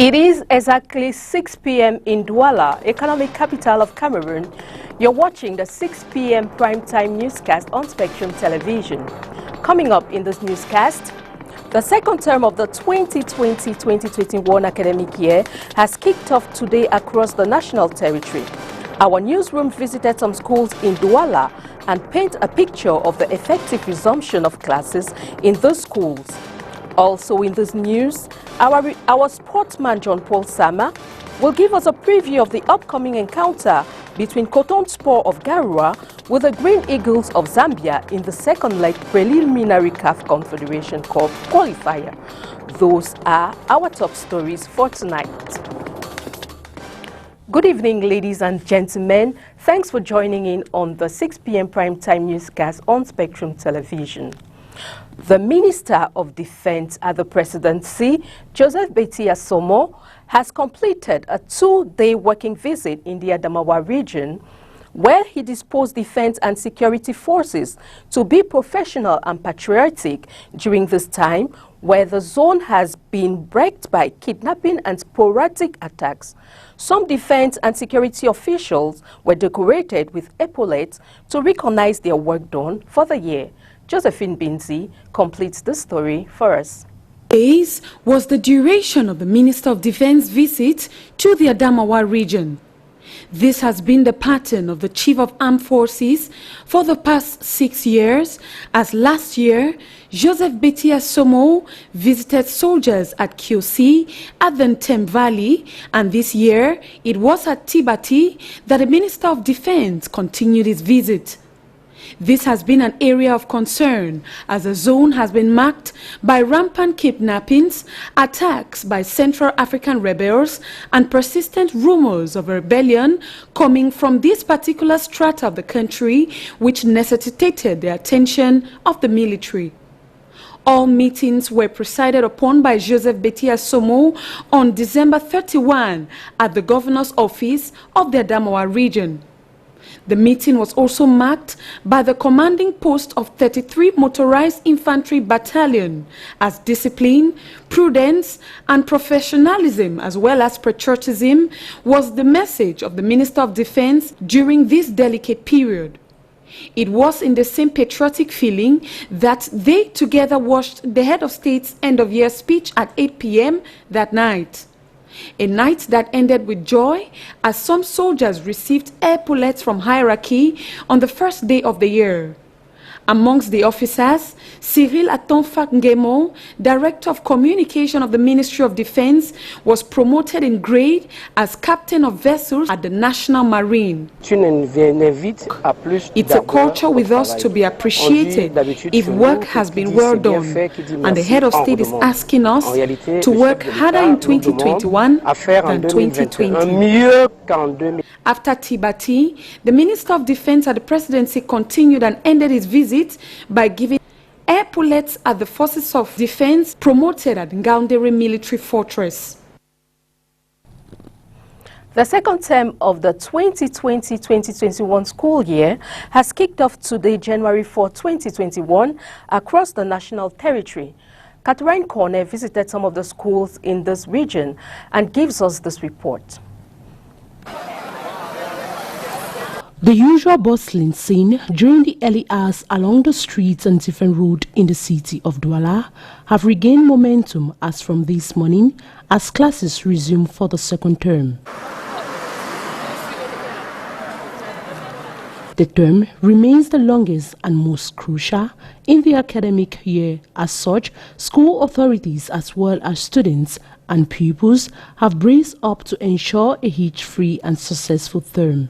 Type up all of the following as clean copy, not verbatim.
It is exactly 6 p.m. in Douala, economic capital of Cameroon. You're watching the 6 p.m. primetime newscast on Spectrum Television. Coming up in this newscast, the second term of the 2020-2021 academic year has kicked off today across the national territory. Our newsroom visited some schools in Douala and paint a picture of the effective resumption of classes in those schools. Also in this news, our sportsman John Paul Sama will give us a preview of the upcoming encounter between Cotton Sport of Garua with the Green Eagles of Zambia in the second leg preliminary CAF Confederation Cup qualifier. Those are our top stories for tonight. Good evening, ladies and gentlemen. Thanks for joining in on the 6 p.m. primetime newscast on Spectrum Television. The Minister of Defense at the Presidency, Joseph Betia Somo, has completed a 2-day working visit in the Adamawa region, where he disposed defense and security forces to be professional and patriotic during this time, where the zone has been wrecked by kidnapping and sporadic attacks. Some defense and security officials were decorated with epaulets to recognize their work done for the year. Josephine Binzi completes the story for us. Days was the duration of the Minister of Defense visit to the Adamawa region. This has been the pattern of the Chief of Armed Forces for the past 6 years, as last year, Joseph Betia Somo visited soldiers at Kiosi at the Ntem Valley, and this year it was at Tibati that the Minister of Defense continued his visit. This has been an area of concern as the zone has been marked by rampant kidnappings, attacks by Central African rebels, and persistent rumors of a rebellion coming from this particular strata of the country, which necessitated the attention of the military. All meetings were presided upon by Joseph Betia Somo on December 31 at the Governor's Office of the Adamawa region. The meeting was also marked by the commanding post of 33 Motorized Infantry Battalion as discipline, prudence, and professionalism, as well as patriotism, was the message of the Minister of Defense during this delicate period. It was in the same patriotic feeling that they together watched the head of state's end-of-year speech at 8 p.m. that night. A night that ended with joy as some soldiers received epaulets from hierarchy on the first day of the year. Amongst the officers, Cyril Atonfa-Ngemo, Director of Communication of the Ministry of Defense, was promoted in grade as Captain of Vessels at the National Marine. It's a culture with us to be appreciated if work has been well done, and the head of state is asking us to work harder in 2021 than 2020. After Tibati, the Minister of Defense at the Presidency continued and ended his visit by giving epaulets at the Forces of Defense promoted at Ngaoundere Military Fortress. The second term of the 2020-2021 school year has kicked off today, January 4, 2021, across the national territory. Catherine Corner visited some of the schools in this region and gives us this report. The usual bustling scene during the early hours along the streets and different roads in the city of Douala have regained momentum as from this morning as classes resume for the second term. The term remains the longest and most crucial in the academic year. As such, school authorities as well as students and pupils have braced up to ensure a hitch-free and successful term.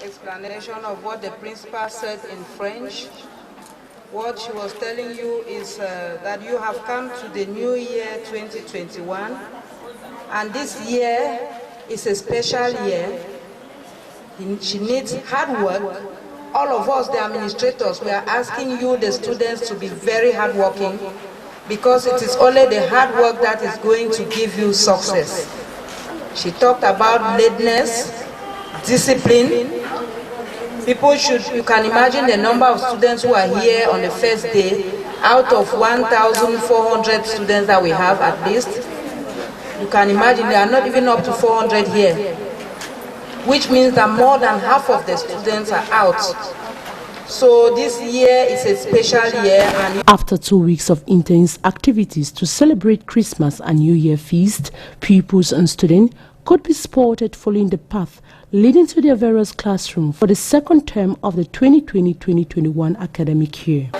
Explanation of what the principal said in French. What she was telling you is that you have come to the new year 2021, and this year is a special year. She needs hard work. All of us, the administrators, we are asking you, the students, to be very hardworking, because it is only the hard work that is going to give you success. She talked about lateness, discipline. People should, you can imagine the number of students who are here on the first day, out of 1,400 students that we have at least. You can imagine they are not even up to 400 here, which means that more than half of the students are out. So this year is a special year. And after 2 weeks of intense activities to celebrate Christmas and New Year feast, pupils and students could be spotted following the path leading to their various classrooms for the second term of the 2020-2021 academic year.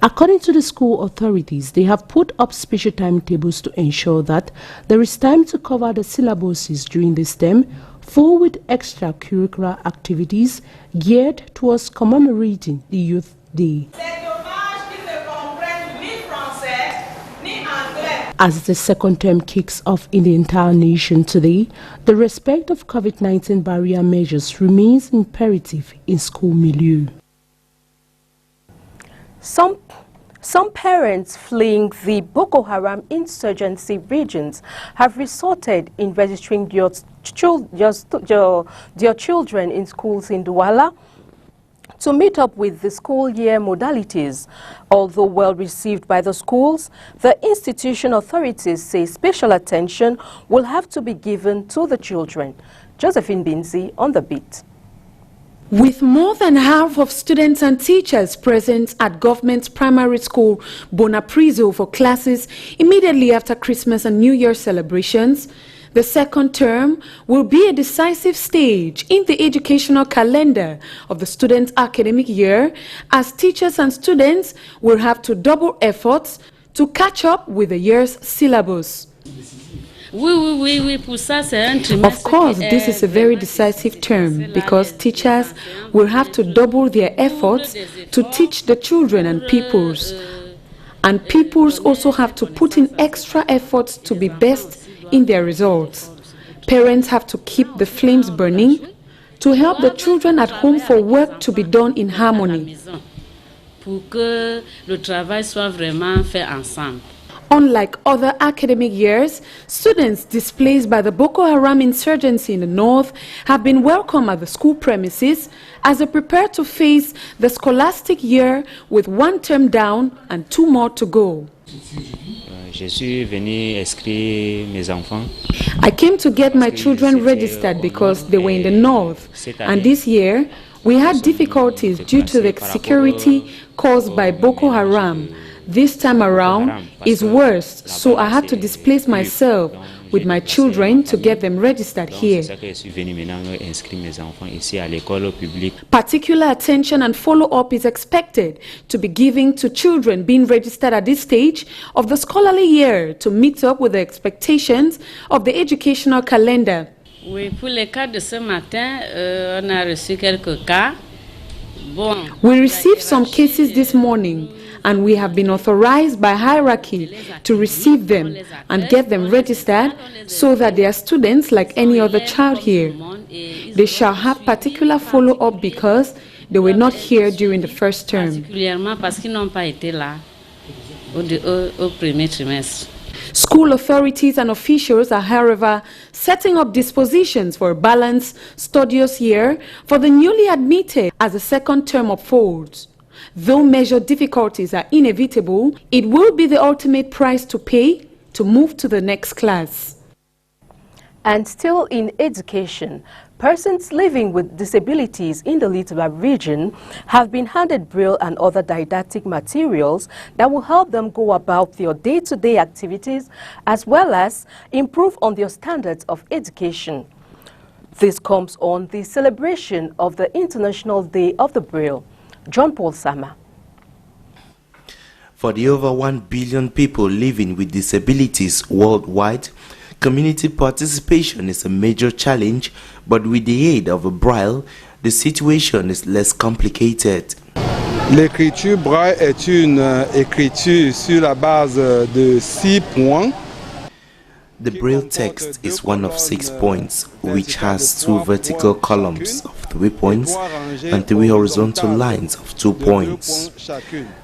According to the school authorities, they have put up special timetables to ensure that there is time to cover the syllabuses during this term, full with extracurricular activities geared towards commemorating the Youth Day. As the second term kicks off in the entire nation today, the respect of COVID-19 barrier measures remains imperative in school milieu. Some parents fleeing the Boko Haram insurgency regions have resorted in registering their children in schools in Douala to meet up with the school year modalities. Although well received by the schools, the institution authorities say special attention will have to be given to the children. Josephine Binzi on the beat. With more than half of students and teachers present at government primary school Bonaprizo for classes immediately after Christmas and New Year celebrations, the second term will be a decisive stage in the educational calendar of the student academic year, as teachers and students will have to double efforts to catch up with the year's syllabus. Of course, this is a very decisive term because teachers will have to double their efforts to teach the children and pupils. And pupils also have to put in extra efforts to be best in their results. Parents have to keep the flames burning to help the children at home for work to be done in harmony. Unlike other academic years, students displaced by the Boko Haram insurgency in the north have been welcomed at the school premises as they prepare to face the scholastic year with 1 term down and 2 more to go. I came to get my children registered because they were in the north, and this year we had difficulties due to the security caused by Boko Haram. This time around is worse, so I had to displace myself with my children to get them registered here. Particular attention and follow-up is expected to be given to children being registered at this stage of the scholarly year to meet up with the expectations of the educational calendar. We received some cases this morning, and we have been authorized by hierarchy to receive them and get them registered so that they are students like any other child here. They shall have particular follow-up because they were not here during the first term. School authorities and officials are, however, setting up dispositions for a balanced, studious year for the newly admitted as the second term unfolds. Though measured difficulties are inevitable, it will be the ultimate price to pay to move to the next class. And still in education, persons living with disabilities in the Little region have been handed Braille and other didactic materials that will help them go about their day-to-day activities as well as improve on their standards of education. This comes on the celebration of the International Day of the Braille. John Paul Sama. For the over 1 billion people living with disabilities worldwide, community participation is a major challenge, but with the aid of a Braille, the situation is less complicated. L'écriture Braille est une écriture sur la base de 6 points. The Braille text is one of 6 points, which has 2 vertical columns of 3 points and 3 horizontal lines of 2 points.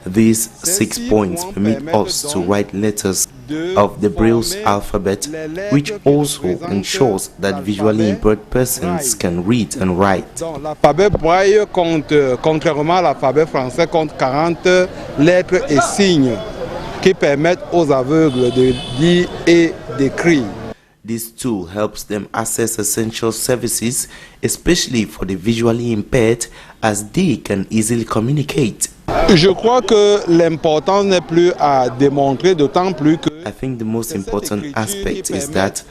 These 6 points permit us to write letters of the Braille's alphabet, which also ensures that visually impaired persons can read and write. L'alphabet Braille compte, contrairement à l'alphabet français, compte 40 lettres et signes qui permettent aux aveugles de lire et d'écrire. This tool helps them access essential services, especially for the visually impaired, as they can easily communicate. Je crois que l'important n'est plus à démontrer, d'autant plus que I think the most important aspect is that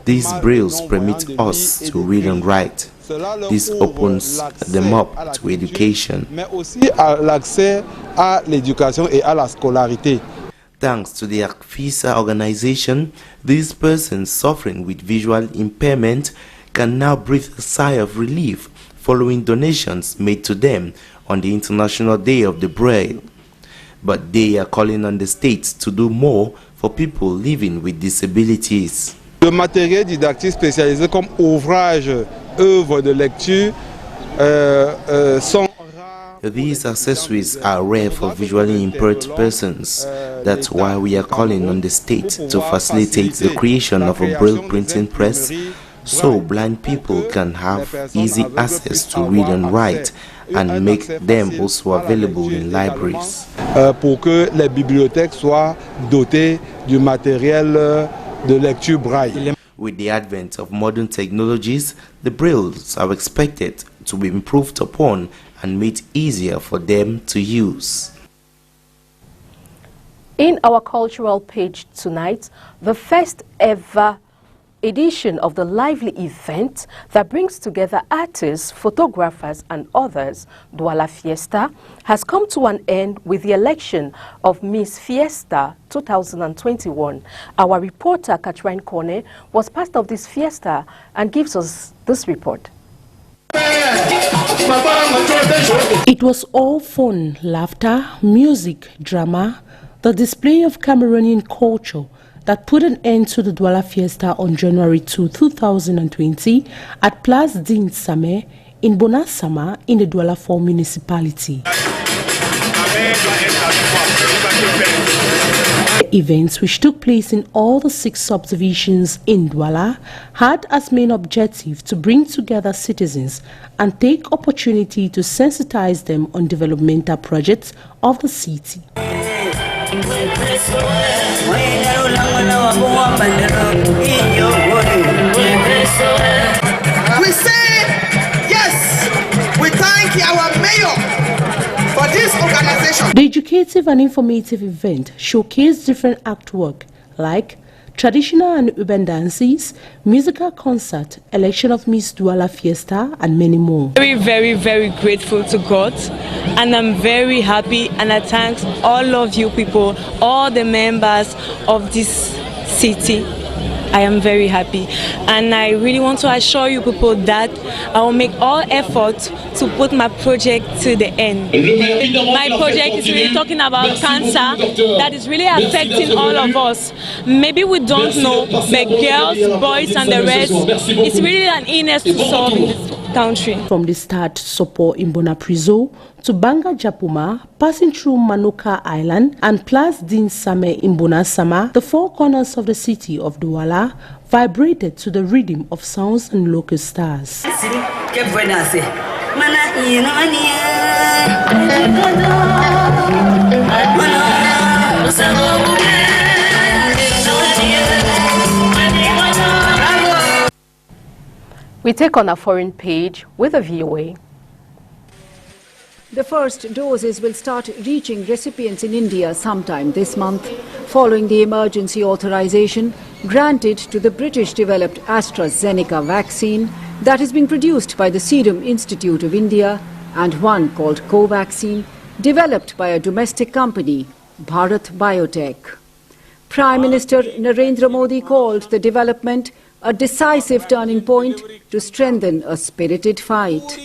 these brailles permit us to read and write. This opens them up to education. mais aussi à l'accès à l'éducation et à la scolarité. Thanks to the ACFISA organization, these persons suffering with visual impairment can now breathe a sigh of relief following donations made to them on the International Day of the Braille. But they are calling on the states to do more for people living with disabilities. Le matériel didactique spécialisé comme ouvrage, œuvre de lecture sont These accessories are rare for visually impaired persons. That's why we are calling on the state to facilitate the creation of a braille printing press so blind people can have easy access to read and write, and make them also available in libraries. Pour que les bibliothèques soient dotées du matériel de lecture braille. With the advent of modern technologies, the brailles are expected to be improved upon and made easier for them to use. In our cultural page tonight, the first ever edition of the lively event that brings together artists, photographers and others, Douala Fiesta, has come to an end with the election of Miss Fiesta 2021. Our reporter, Catherine Kone, was part of this fiesta and gives us this report. It was all fun, laughter, music, drama, the display of Cameroonian culture that put an end to the Douala Fiesta on January 2, 2020 at Place Din Samé in Bonasama in the Douala 4 municipality. Events which took place in all the 6 subdivisions in Douala had as main objective to bring together citizens and take opportunity to sensitize them on developmental projects of the city. We say yes, we thank our mayor for this organization. The educative and informative event showcased different artwork like traditional and urban dances, musical concert, election of Miss Douala Fiesta and many more. Very grateful to God, and I'm very happy, and I thank all of you people, all the members of this city. I am very happy, and I really want to assure you people that I will make all efforts to put my project to the end. My project is really talking about cancer that is really affecting all of us. Maybe we don't know, but girls, boys and the rest, it's really an illness to solve in this country. From the start support in Bonaprizo to Banga Japuma, passing through Manuka Island and Place Din Samé in Bonasama, the 4 corners of the city of Douala vibrated to the rhythm of sounds and local stars. We take on a foreign page with a VOA. The first doses will start reaching recipients in India sometime this month, following the emergency authorization granted to the British-developed AstraZeneca vaccine that is being produced by the Serum Institute of India and one called Covaxin, developed by a domestic company, Bharat Biotech. Prime Minister Narendra Modi called the development a decisive turning point to strengthen a spirited fight.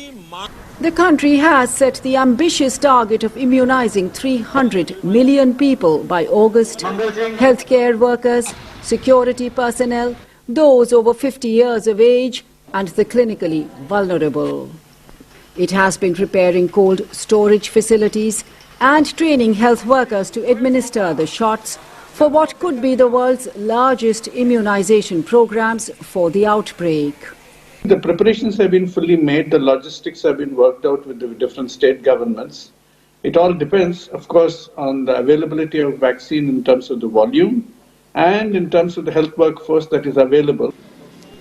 The country has set the ambitious target of immunizing 300 million people by August. Healthcare workers, security personnel, those over 50 years of age, and the clinically vulnerable. It has been preparing cold storage facilities and training health workers to administer the shots for what could be the world's largest immunization programs for the outbreak. The preparations have been fully made, the logistics have been worked out with the different state governments. It all depends, of course, on the availability of vaccine in terms of the volume and in terms of the health workforce that is available.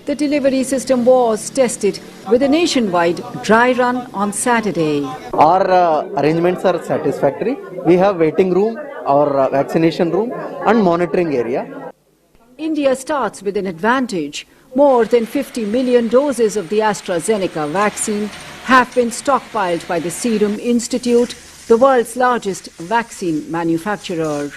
The delivery system was tested with a nationwide dry run on Saturday. Our arrangements are satisfactory. We have waiting room, our vaccination room and monitoring area. India starts with an advantage. More than 50 million doses of the AstraZeneca vaccine have been stockpiled by the Serum Institute, the world's largest vaccine manufacturer.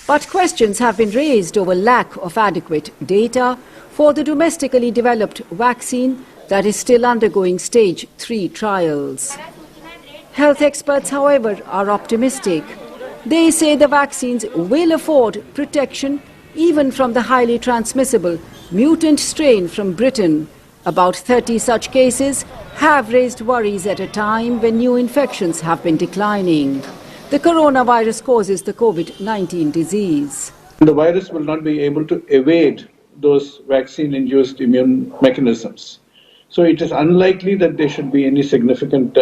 But questions have been raised over lack of adequate data for the domestically developed vaccine that is still undergoing stage 3 trials. Health experts, however, are optimistic. They say the vaccines will afford protection even from the highly transmissible mutant strain from Britain. About 30 such cases have raised worries at a time when new infections have been declining. The coronavirus causes the COVID-19 disease. The virus will not be able to evade those vaccine-induced immune mechanisms. So it is unlikely that there should be any significant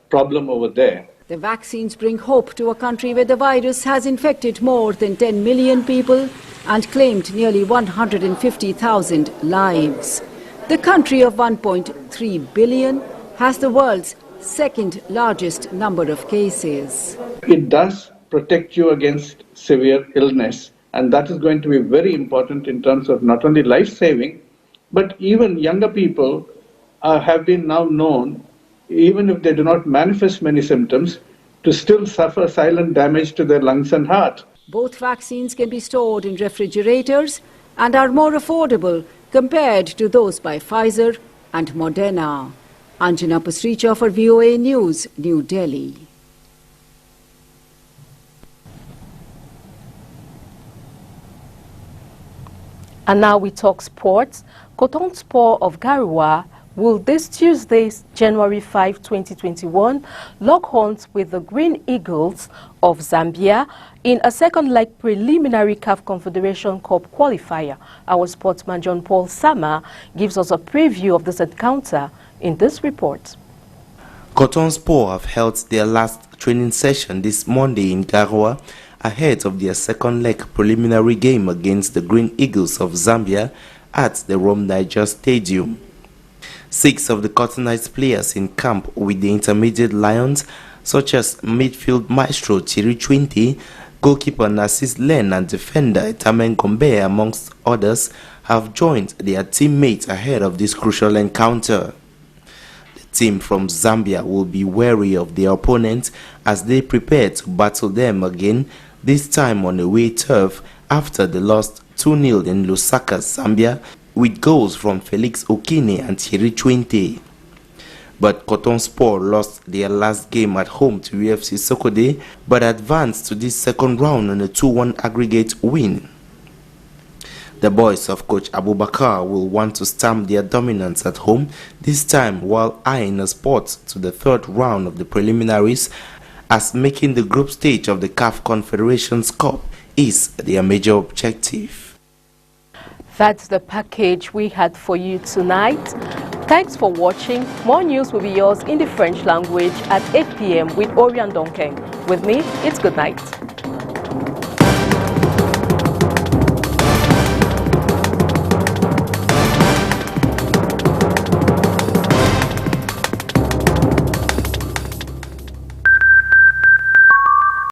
problem over there. The vaccines bring hope to a country where the virus has infected more than 10 million people and claimed nearly 150,000 lives. The country of 1.3 billion has the world's second largest number of cases. It does protect you against severe illness, and that is going to be very important in terms of not only life-saving, but even younger people have been now known, even if they do not manifest many symptoms, to still suffer silent damage to their lungs and heart. Both vaccines can be stored in refrigerators and are more affordable compared to those by Pfizer and Moderna. Anjana Pasricha for VOA News, New Delhi. And now we talk sports. Cotton Sport of Garoua will this Tuesday, January 5, 2021, lock horns with the Green Eagles of Zambia in a second-leg preliminary CAF Confederation Cup qualifier. Our sportsman John Paul Sama gives us a preview of this encounter in this report. Cotton Sport have held their last training session this Monday in Garoua ahead of their second-leg preliminary game against the Green Eagles of Zambia at the Rome Niger Stadium. 6 of the Cottonized players in camp with the intermediate Lions, such as midfield maestro Chiri Chwinti, goalkeeper Narcis Len and defender Tamen Gombe, amongst others, have joined their teammates ahead of this crucial encounter. The team from Zambia will be wary of their opponents as they prepare to battle them again, this time on away turf after they lost 2-0 in Lusaka, Zambia, with goals from Felix Okine and Thierry Chwente. But Cotton Sport lost their last game at home to UFC Sokode, but advanced to this second round on a 2-1 aggregate win. The boys of Coach Abubakar will want to stamp their dominance at home, this time while eyeing a spot to the third round of the preliminaries, as making the group stage of the CAF Confederations Cup is their major objective. That's the package we had for you tonight. Thanks for watching. More news will be yours in the French language at 8 p.m. with Orion Donkeng. With me, it's good night.